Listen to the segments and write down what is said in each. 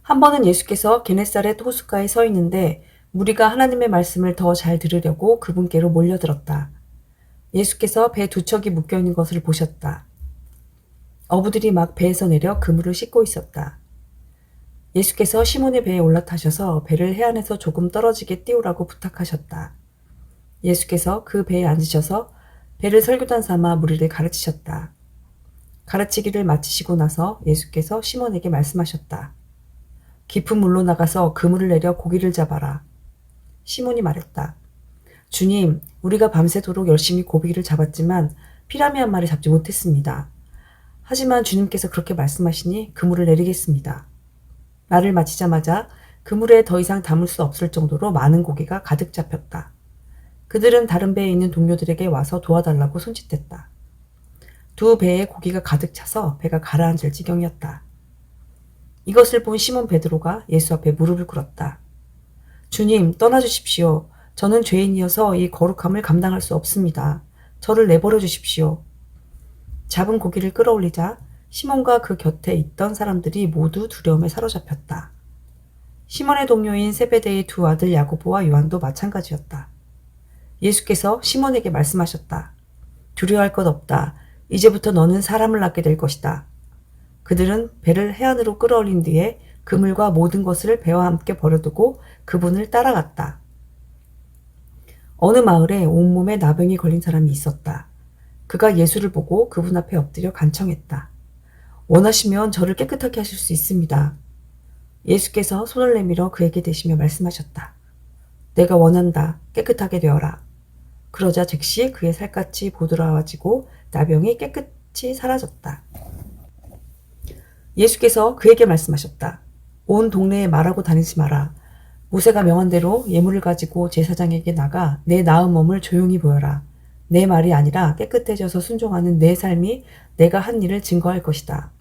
한 번은 예수께서 게네사렛 호숫가에 서 있는데 무리가 하나님의 말씀을 더 잘 들으려고 그분께로 몰려들었다. 예수께서 배 두 척이 묶여 있는 것을 보셨다. 어부들이 막 배에서 내려 그물을 씻고 있었다. 예수께서 시몬의 배에 올라타셔서 배를 해안에서 조금 떨어지게 띄우라고 부탁하셨다. 예수께서 그 배에 앉으셔서 배를 설교단 삼아 무리를 가르치셨다. 가르치기를 마치시고 나서 예수께서 시몬에게 말씀하셨다. 깊은 물로 나가서 그물을 내려 고기를 잡아라. 시몬이 말했다. 주님, 우리가 밤새도록 열심히 고기를 잡았지만 피라미 한 마리 잡지 못했습니다. 하지만 주님께서 그렇게 말씀하시니 그물을 내리겠습니다. 말을 마치자마자 그물에 더 이상 담을 수 없을 정도로 많은 고기가 가득 잡혔다. 그들은 다른 배에 있는 동료들에게 와서 도와달라고 손짓했다. 두 배에 고기가 가득 차서 배가 가라앉을 지경이었다. 이것을 본 시몬 베드로가 예수 앞에 무릎을 꿇었다. 주님, 떠나주십시오. 저는 죄인이어서 이 거룩함을 감당할 수 없습니다. 저를 내버려 주십시오. 잡은 고기를 끌어올리자 시몬과 그 곁에 있던 사람들이 모두 두려움에 사로잡혔다. 시몬의 동료인 세베대의 두 아들 야고보와 요한도 마찬가지였다. 예수께서 시몬에게 말씀하셨다. 두려워할 것 없다. 이제부터 너는 사람을 낳게 될 것이다. 그들은 배를 해안으로 끌어올린 뒤에 그물과 모든 것을 배와 함께 버려두고 그분을 따라갔다. 어느 마을에 온몸에 나병이 걸린 사람이 있었다. 그가 예수를 보고 그분 앞에 엎드려 간청했다. 원하시면 저를 깨끗하게 하실 수 있습니다. 예수께서 손을 내밀어 그에게 대시며 말씀하셨다. 내가 원한다. 깨끗하게 되어라. 그러자 즉시 그의 살갗이 보드라워지고 나병이 깨끗이 사라졌다. 예수께서 그에게 말씀하셨다. 온 동네에 말하고 다니지 마라. 모세가 명한 대로 예물을 가지고 제사장에게 나가 내 나은 몸을 조용히 보여라. 내 말이 아니라 깨끗해져서 순종하는 내 삶이 내가 한 일을 증거할 것이다.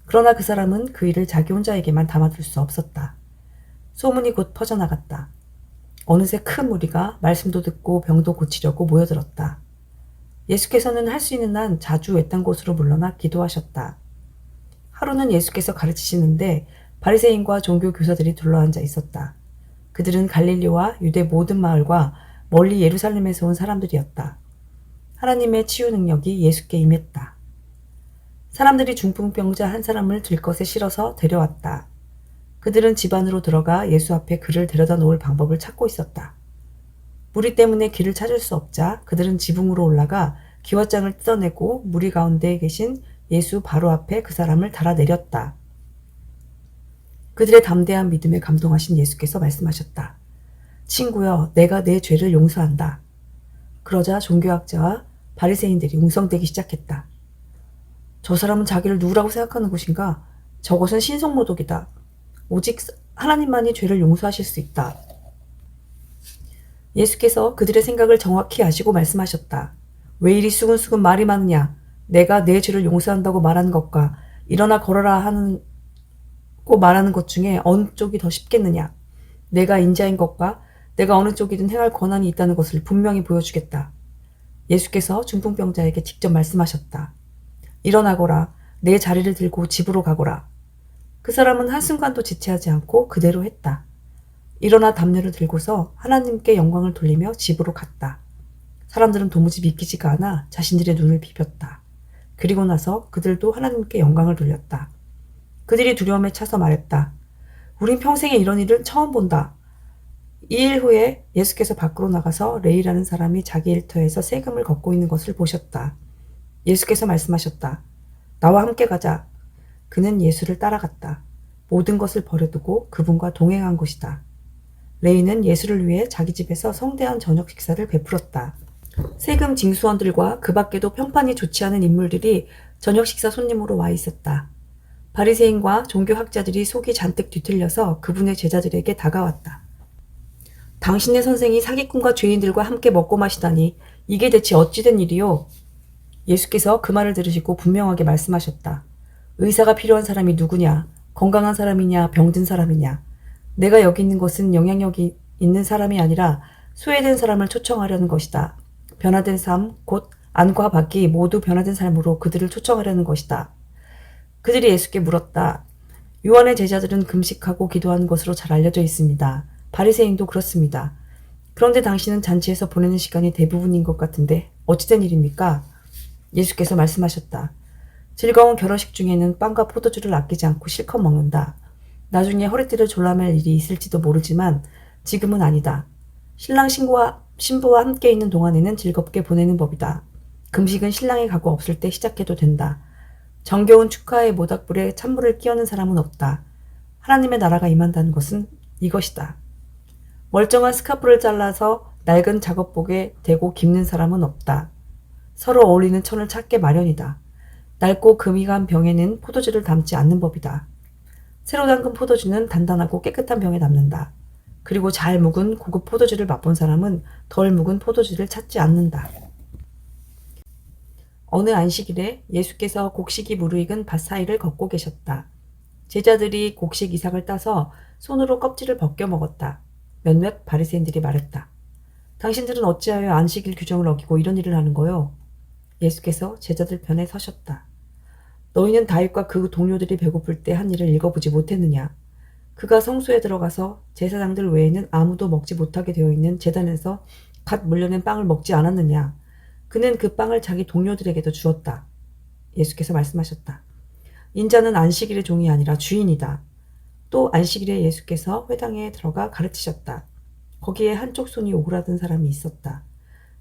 그러나 그 사람은 그 일을 자기 혼자에게만 담아둘 수 없었다. 소문이 곧 퍼져나갔다. 어느새 큰 무리가 말씀도 듣고 병도 고치려고 모여들었다. 예수께서는 할 수 있는 한 자주 외딴 곳으로 물러나 기도하셨다. 하루는 예수께서 가르치시는데 바리새인과 종교 교사들이 둘러앉아 있었다. 그들은 갈릴리와 유대 모든 마을과 멀리 예루살렘에서 온 사람들이었다. 하나님의 치유 능력이 예수께 임했다. 사람들이 중풍병자 한 사람을 들것에 실어서 데려왔다. 그들은 집 안으로 들어가 예수 앞에 그를 데려다 놓을 방법을 찾고 있었다. 무리 때문에 길을 찾을 수 없자 그들은 지붕으로 올라가 기왓장을 뜯어내고 무리 가운데에 계신 예수 바로 앞에 그 사람을 달아내렸다. 그들의 담대한 믿음에 감동하신 예수께서 말씀하셨다. 친구여, 내가 내 죄를 용서한다. 그러자 종교학자와 바리새인들이 웅성대기 시작했다. 저 사람은 자기를 누구라고 생각하는 것인가? 저것은 신성모독이다. 오직 하나님만이 죄를 용서하실 수 있다. 예수께서 그들의 생각을 정확히 아시고 말씀하셨다. 왜 이리 수근수근 말이 많으냐? 내가 내 죄를 용서한다고 말하는 것과 일어나 걸어라 하고 말하는 것 중에 어느 쪽이 더 쉽겠느냐? 내가 인자인 것과 내가 어느 쪽이든 행할 권한이 있다는 것을 분명히 보여주겠다. 예수께서 중풍병자에게 직접 말씀하셨다. 일어나거라. 내 자리를 들고 집으로 가거라. 그 사람은 한순간도 지체하지 않고 그대로 했다. 일어나 담요를 들고서 하나님께 영광을 돌리며 집으로 갔다. 사람들은 도무지 믿기지가 않아 자신들의 눈을 비볐다. 그리고 나서 그들도 하나님께 영광을 돌렸다. 그들이 두려움에 차서 말했다. 우린 평생에 이런 일은 처음 본다. 이 일 후에 예수께서 밖으로 나가서 레이라는 사람이 자기 일터에서 세금을 걷고 있는 것을 보셨다. 예수께서 말씀하셨다. 나와 함께 가자. 그는 예수를 따라갔다. 모든 것을 버려두고 그분과 동행한 것이다. 레이는 예수를 위해 자기 집에서 성대한 저녁 식사를 베풀었다. 세금 징수원들과 그 밖에도 평판이 좋지 않은 인물들이 저녁 식사 손님으로 와 있었다. 바리새인과 종교학자들이 속이 잔뜩 뒤틀려서 그분의 제자들에게 다가왔다. 당신의 선생이 사기꾼과 죄인들과 함께 먹고 마시다니 이게 대체 어찌된 일이요? 예수께서 그 말을 들으시고 분명하게 말씀하셨다. 의사가 필요한 사람이 누구냐? 건강한 사람이냐? 병든 사람이냐? 내가 여기 있는 것은 영향력이 있는 사람이 아니라 소외된 사람을 초청하려는 것이다. 변화된 삶, 곧 안과 밖이 모두 변화된 삶으로 그들을 초청하려는 것이다. 그들이 예수께 물었다. 요한의 제자들은 금식하고 기도하는 것으로 잘 알려져 있습니다. 바리새인도 그렇습니다. 그런데 당신은 잔치에서 보내는 시간이 대부분인 것 같은데 어찌된 일입니까? 예수께서 말씀하셨다. 즐거운 결혼식 중에는 빵과 포도주를 아끼지 않고 실컷 먹는다. 나중에 허리띠를 졸라맬 일이 있을지도 모르지만 지금은 아니다. 신랑 신부와 함께 있는 동안에는 즐겁게 보내는 법이다. 금식은 신랑이 가고 없을 때 시작해도 된다. 정겨운 축하의 모닥불에 찬물을 끼얹는 사람은 없다. 하나님의 나라가 임한다는 것은 이것이다. 멀쩡한 스카프를 잘라서 낡은 작업복에 대고 깁는 사람은 없다. 서로 어울리는 천을 찾게 마련이다. 낡고 금이 간 병에는 포도주를 담지 않는 법이다. 새로 담근 포도주는 단단하고 깨끗한 병에 담는다. 그리고 잘 묵은 고급 포도주를 맛본 사람은 덜 묵은 포도주를 찾지 않는다. 어느 안식일에 예수께서 곡식이 무르익은 밭 사이를 걷고 계셨다. 제자들이 곡식 이삭을 따서 손으로 껍질을 벗겨 먹었다. 몇몇 바리새인들이 말했다. 당신들은 어찌하여 안식일 규정을 어기고 이런 일을 하는 거요? 예수께서 제자들 편에 서셨다. 너희는 다윗과 그 동료들이 배고플 때 한 일을 읽어보지 못했느냐? 그가 성소에 들어가서 제사장들 외에는 아무도 먹지 못하게 되어 있는 제단에서 갓 물려낸 빵을 먹지 않았느냐? 그는 그 빵을 자기 동료들에게도 주었다. 예수께서 말씀하셨다. 인자는 안식일의 종이 아니라 주인이다. 또 안식일에 예수께서 회당에 들어가 가르치셨다. 거기에 한쪽 손이 오그라든 사람이 있었다.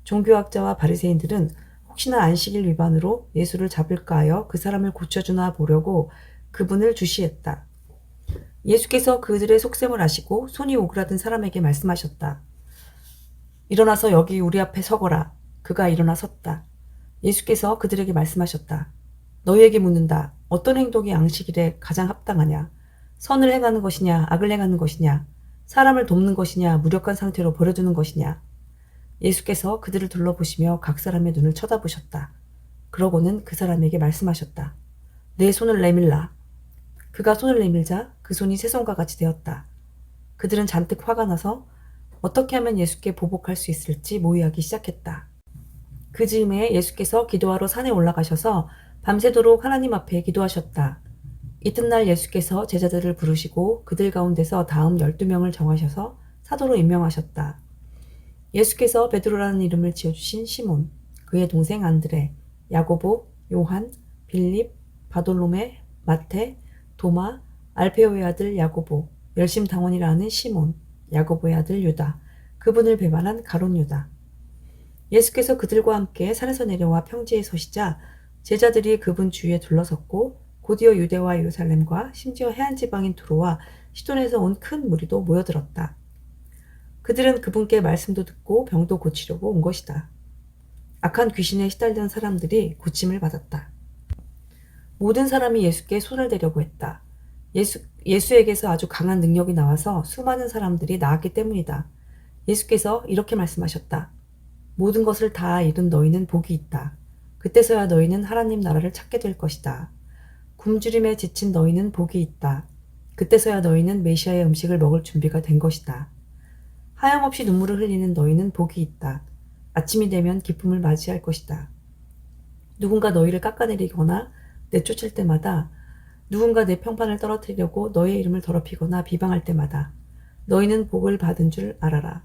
종교학자와 바리새인들은 혹시나 안식일 위반으로 예수를 잡을까 하여 그 사람을 고쳐주나 보려고 그분을 주시했다. 예수께서 그들의 속셈을 아시고 손이 오그라든 사람에게 말씀하셨다. 일어나서 여기 우리 앞에 서거라. 그가 일어나 섰다. 예수께서 그들에게 말씀하셨다. 너희에게 묻는다. 어떤 행동이 안식일에 가장 합당하냐? 선을 행하는 것이냐, 악을 행하는 것이냐, 사람을 돕는 것이냐, 무력한 상태로 버려두는 것이냐. 예수께서 그들을 둘러보시며 각 사람의 눈을 쳐다보셨다. 그러고는 그 사람에게 말씀하셨다. 내 손을 내밀라. 그가 손을 내밀자 그 손이 새 손과 같이 되었다. 그들은 잔뜩 화가 나서 어떻게 하면 예수께 보복할 수 있을지 모의하기 시작했다. 그 즈음에 예수께서 기도하러 산에 올라가셔서 밤새도록 하나님 앞에 기도하셨다. 이튿날 예수께서 제자들을 부르시고 그들 가운데서 다음 12명을 정하셔서 사도로 임명하셨다. 예수께서 베드로라는 이름을 지어주신 시몬, 그의 동생 안드레, 야고보, 요한, 빌립, 바돌로메, 마테, 도마, 알페오의 아들 야고보, 열심당원이라는 시몬, 야고보의 아들 유다, 그분을 배반한 가룟 유다. 예수께서 그들과 함께 산에서 내려와 평지에 서시자 제자들이 그분 주위에 둘러섰고 곧이어 유대와 예루살렘과 심지어 해안 지방인 두로와 시돈에서 온 큰 무리도 모여들었다. 그들은 그분께 말씀도 듣고 병도 고치려고 온 것이다. 악한 귀신에 시달리던 사람들이 고침을 받았다. 모든 사람이 예수께 손을 대려고 했다. 예수에게서 아주 강한 능력이 나와서 수많은 사람들이 나았기 때문이다. 예수께서 이렇게 말씀하셨다. 모든 것을 다 잃은 너희는 복이 있다. 그때서야 너희는 하나님 나라를 찾게 될 것이다. 굶주림에 지친 너희는 복이 있다. 그때서야 너희는 메시아의 음식을 먹을 준비가 된 것이다. 하염없이 눈물을 흘리는 너희는 복이 있다. 아침이 되면 기쁨을 맞이할 것이다. 누군가 너희를 깎아내리거나 내쫓을 때마다, 누군가 내 평판을 떨어뜨리려고 너의 이름을 더럽히거나 비방할 때마다 너희는 복을 받은 줄 알아라.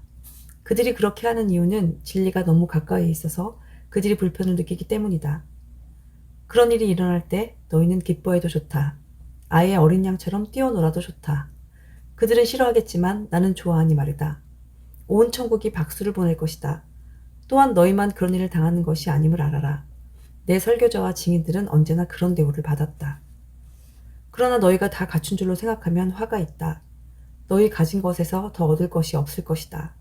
그들이 그렇게 하는 이유는 진리가 너무 가까이 있어서 그들이 불편을 느끼기 때문이다. 그런 일이 일어날 때 너희는 기뻐해도 좋다. 아예 어린 양처럼 뛰어놀아도 좋다. 그들은 싫어하겠지만 나는 좋아하니 말이다. 온 천국이 박수를 보낼 것이다. 또한 너희만 그런 일을 당하는 것이 아님을 알아라. 내 설교자와 증인들은 언제나 그런 대우를 받았다. 그러나 너희가 다 갖춘 줄로 생각하면 화가 있다. 너희 가진 것에서 더 얻을 것이 없을 것이다.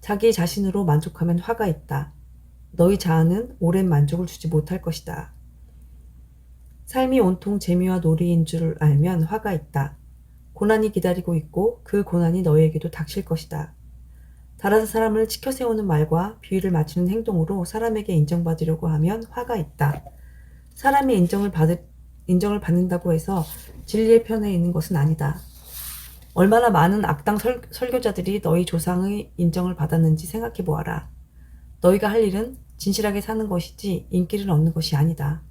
자기 자신으로 만족하면 화가 있다. 너희 자아는 오랜 만족을 주지 못할 것이다. 삶이 온통 재미와 놀이인 줄 알면 화가 있다. 고난이 기다리고 있고 그 고난이 너희에게도 닥칠 것이다. 다른 사람을 치켜 세우는 말과 비위를 맞추는 행동으로 사람에게 인정받으려고 하면 화가 있다. 사람이 인정을 받는다고 해서 진리의 편에 있는 것은 아니다. 얼마나 많은 악당 설교자들이 너희 조상의 인정을 받았는지 생각해 보아라. 너희가 할 일은 진실하게 사는 것이지 인기를 얻는 것이 아니다.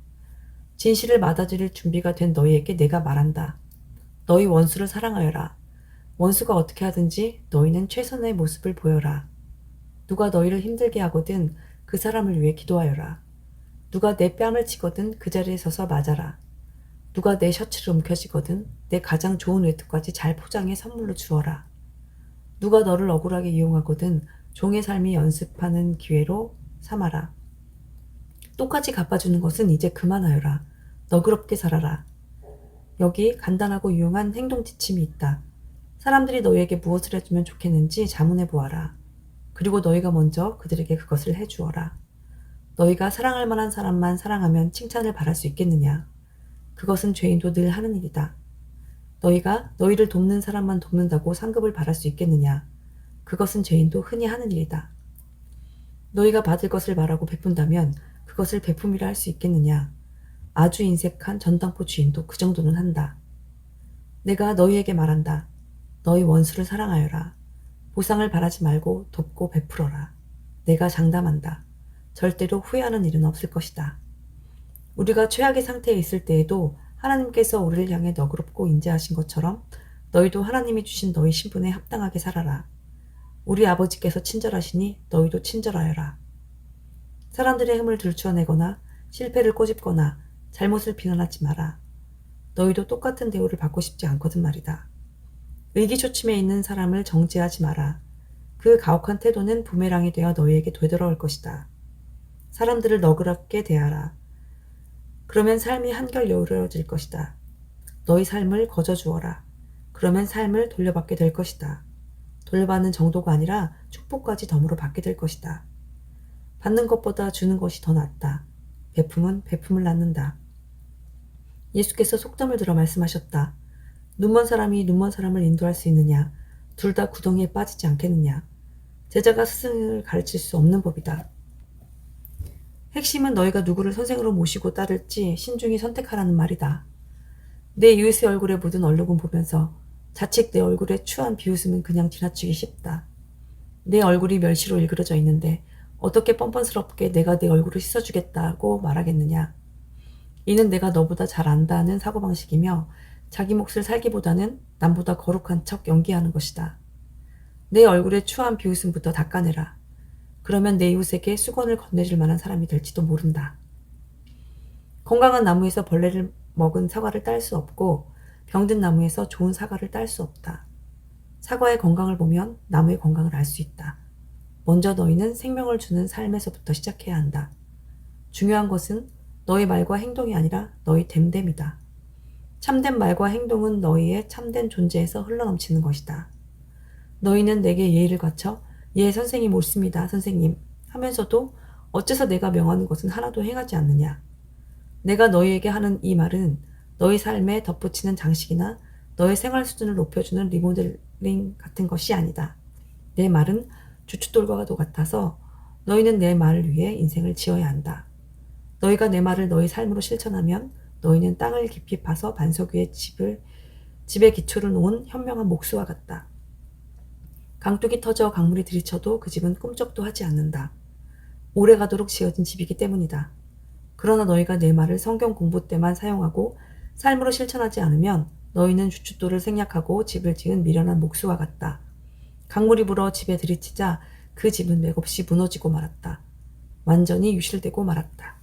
진실을 받아들일 준비가 된 너희에게 내가 말한다. 너희 원수를 사랑하여라. 원수가 어떻게 하든지 너희는 최선의 모습을 보여라. 누가 너희를 힘들게 하거든 그 사람을 위해 기도하여라. 누가 내 뺨을 치거든 그 자리에 서서 맞아라. 누가 내 셔츠를 움켜쥐거든 내 가장 좋은 외투까지 잘 포장해 선물로 주어라. 누가 너를 억울하게 이용하거든 종의 삶이 연습하는 기회로 삼아라. 똑같이 갚아주는 것은 이제 그만하여라. 너그럽게 살아라. 여기 간단하고 유용한 행동 지침이 있다. 사람들이 너희에게 무엇을 해주면 좋겠는지 자문해 보아라. 그리고 너희가 먼저 그들에게 그것을 해주어라. 너희가 사랑할 만한 사람만 사랑하면 칭찬을 바랄 수 있겠느냐? 그것은 죄인도 늘 하는 일이다. 너희가 너희를 돕는 사람만 돕는다고 상급을 바랄 수 있겠느냐? 그것은 죄인도 흔히 하는 일이다. 너희가 받을 것을 말하고 베푼다면 그것을 베품이라 할 수 있겠느냐? 아주 인색한 전당포 주인도 그 정도는 한다. 내가 너희에게 말한다. 너희 원수를 사랑하여라. 보상을 바라지 말고 돕고 베풀어라. 내가 장담한다. 절대로 후회하는 일은 없을 것이다. 우리가 최악의 상태에 있을 때에도 하나님께서 우리를 향해 너그럽고 인자하신 것처럼 너희도 하나님이 주신 너희 신분에 합당하게 살아라. 우리 아버지께서 친절하시니 너희도 친절하여라. 사람들의 흠을 들추어내거나 실패를 꼬집거나 잘못을 비난하지 마라. 너희도 똑같은 대우를 받고 싶지 않거든 말이다. 의기소침해 있는 사람을 정죄하지 마라. 그 가혹한 태도는 부메랑이 되어 너희에게 되돌아올 것이다. 사람들을 너그럽게 대하라. 그러면 삶이 한결 여유로워질 것이다. 너희 삶을 거저주어라. 그러면 삶을 돌려받게 될 것이다. 돌려받는 정도가 아니라 축복까지 덤으로 받게 될 것이다. 받는 것보다 주는 것이 더 낫다. 베품은 베품을 낳는다. 예수께서 속담을 들어 말씀하셨다. 눈먼 사람이 눈먼 사람을 인도할 수 있느냐? 둘 다 구덩이에 빠지지 않겠느냐? 제자가 스승을 가르칠 수 없는 법이다. 핵심은 너희가 누구를 선생으로 모시고 따를지 신중히 선택하라는 말이다. 내 이웃의 얼굴에 묻은 얼룩은 보면서 자칫 내 얼굴에 추한 비웃음은 그냥 지나치기 쉽다. 내 얼굴이 멸시로 일그러져 있는데 어떻게 뻔뻔스럽게 내가 내 얼굴을 씻어주겠다고 말하겠느냐. 이는 내가 너보다 잘 안다는 사고방식이며 자기 몫을 살기보다는 남보다 거룩한 척 연기하는 것이다. 내 얼굴에 추한 비웃음부터 닦아내라. 그러면 내 이웃에게 수건을 건네줄 만한 사람이 될지도 모른다. 건강한 나무에서 벌레를 먹은 사과를 딸 수 없고 병든 나무에서 좋은 사과를 딸 수 없다. 사과의 건강을 보면 나무의 건강을 알 수 있다. 먼저 너희는 생명을 주는 삶에서부터 시작해야 한다. 중요한 것은 너희 말과 행동이 아니라 너희 됨됨이다. 참된 말과 행동은 너희의 참된 존재에서 흘러넘치는 것이다. 너희는 내게 예의를 갖춰 예 선생님 옳습니다 선생님 하면서도 어째서 내가 명하는 것은 하나도 행하지 않느냐. 내가 너희에게 하는 이 말은 너희 삶에 덧붙이는 장식이나 너의 생활 수준을 높여주는 리모델링 같은 것이 아니다. 내 말은 주춧돌과도 같아서 너희는 내 말을 위해 인생을 지어야 한다. 너희가 내 말을 너희 삶으로 실천하면 너희는 땅을 깊이 파서 반석 위에 집의 기초를 놓은 현명한 목수와 같다. 강둑이 터져 강물이 들이쳐도 그 집은 꿈쩍도 하지 않는다. 오래가도록 지어진 집이기 때문이다. 그러나 너희가 내 말을 성경 공부 때만 사용하고 삶으로 실천하지 않으면 너희는 주춧돌을 생략하고 집을 지은 미련한 목수와 같다. 강물이 불어 집에 들이치자 그 집은 맥없이 무너지고 말았다. 완전히 유실되고 말았다.